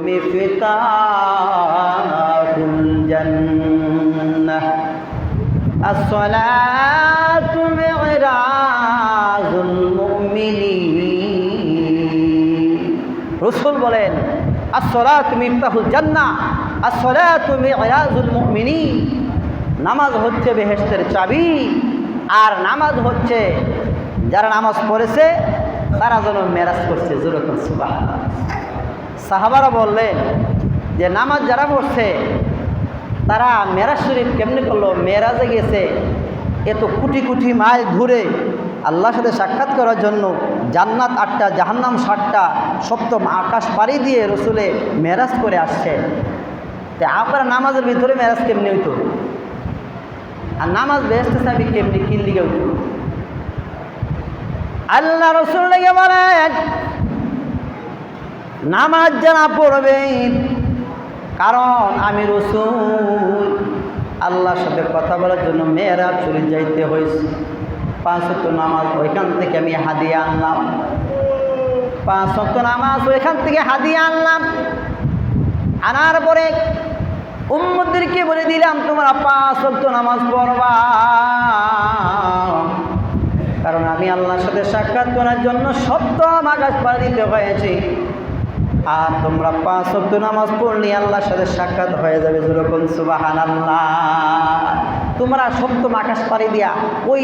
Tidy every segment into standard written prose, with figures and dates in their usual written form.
মিফতাহুল জান্নাহ আসসালাতু মিরাজুল মুমিনিন। রাসূল বলেন আসসালাতু মিফতাহুল জান্নাহ আসসালাতু মিরাজুল মুমিনিন। নামাজ হচ্ছে বেহেশতের চাবি, আর নামাজ হচ্ছে যারা নামাজ পড়েছে তারা যেন মেরাজ করছে। যেরকম সুবহানাল্লাহ। সাহাবারা বললেন যে নামাজ যারা পড়ছে তারা মেরাজ শরীফ কেমনি করলো? মেরাজে গেছে এত কোটি কোটি মাইল ঘুরে আল্লাহর সাথে সাক্ষাৎ করার জন্য। জান্নাত 8টা, জাহান্নাম 7টা, সপ্তম আকাশ পাড়ি দিয়ে রসুলে মেরাজ করে আসছে। তো আপনারা নামাজের ভিতরে মেরাজ কেমনি হইতো? আর নামাজ বেহেশতের চাবি কেমনি কিনলিগে হইতো? আল্লাহ রসুল লেগে বলেন নামাজ যারা পড়বে, কারণ আমি রসুল আল্লাহর সাথে কথা বলার জন্য মেরাজ শরীফ যাইতে হয়েছে। 5 ওয়াক্ত নামাজ ওইখান থেকে আমি হাদিয়া আনলাম। 5 ওয়াক্ত নামাজ ওইখান থেকে হাদিয়া আনলাম। আনার পরে উম্মতদেরকে বলে দিলাম তোমরা 5 ওয়াক্ত নামাজ পড়বা, কারণ আমি আল্লাহর সাথে সাক্ষাৎ করার জন্য সপ্তম আকাশ পাড়ি দিতে হয়েছে। আর তোমরা 5 ওয়াক্ত নামাজ পড়লে আল্লাহর সাথে সাক্ষাৎ হয়ে যাবে। যেরকম সুবহানাল্লাহ। তোমরা সপ্তম আকাশ পাড়ি দিয়া ওই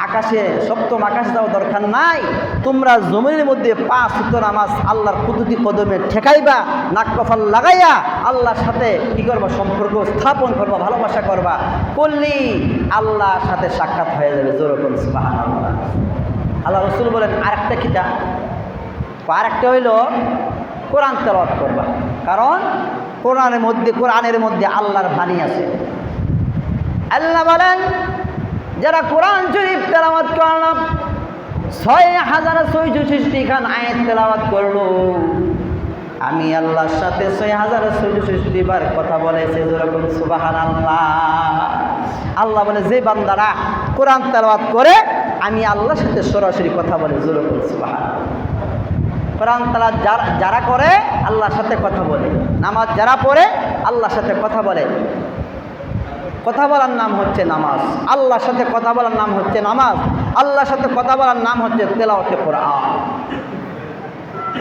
আকাশে সপ্তম আকাশ যাওয়ার দরকার নাই। তোমরা জমিনের মধ্যে 5 ওয়াক্ত নামাজ আল্লাহর কুদরতি কদমে ঠেকাইবা, নাক কপাল লাগাইয়া আল্লাহর সাথে কি করবা? সম্পর্ক স্থাপন করবা, ভালোবাসা করবা। করলি আল্লাহর সাথে সাক্ষাৎ হয়ে যাবে। যেরকম সুবহানাল্লাহ। আল্লাহ রসুল বলেন আরেকটা কিটা? আরেকটা হইল কোরআন তেলাওয়াত করবা, কারণ কোরআনের মধ্যে আল্লাহর বাণী আছে। আল্লাহ বলেন যারা কোরআন শরীফ তেলাওয়াত করলো, 6066 খান আয়াত তেলাওয়াত করলো, আমি আল্লাহর সাথে 6066 বার কথা বলেছে। যেরকম সুবহানাল্লাহ। আল্লাহ বলে যে বান্দারা কোরআন তেলাওয়াত করে আমি আল্লাহর সাথে সরাসরি কথা বলে। যেরকম সুবহানাল্লাহ। কোরআন তেলাওয়াত যারা করে আল্লাহর সাথে কথা বলে, নামাজ যারা পড়ে আল্লাহর সাথে কথা বলে। কথা বলার নাম হচ্ছে নামাজ, আল্লাহর সাথে কথা বলার নাম হচ্ছে নামাজ, আল্লাহর সাথে কথা বলার নাম হচ্ছে তেলাওয়াতে কোরআন।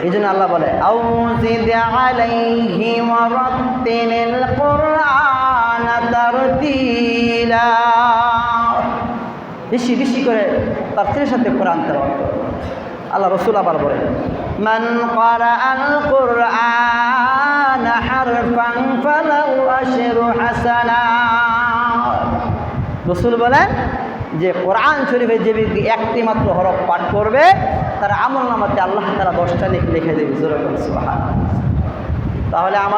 এই জন্য আল্লাহ বলে আউযিদ আলাইহি ওয়া রাত্তিলিল কুরআন তারতিলা। বেশি বেশি করে তাফসীরের সাথে কোরআন তেলাওয়াত করো। আল্লাহ রসুল আবার বলেন মান ক্বারাআল কুরআন হারফান ফালাহু আশরু হাসানাত। রসুল বলেন যে কোরআন শরীফে যে ব্যক্তি একটি মাত্র হরফ পাঠ করবে তার আমলনামাতে আল্লাহ তাআলা 10টা নেকি লিখে দেবে। যেরকম সুবহানাল্লাহ। তাহলে আমাদের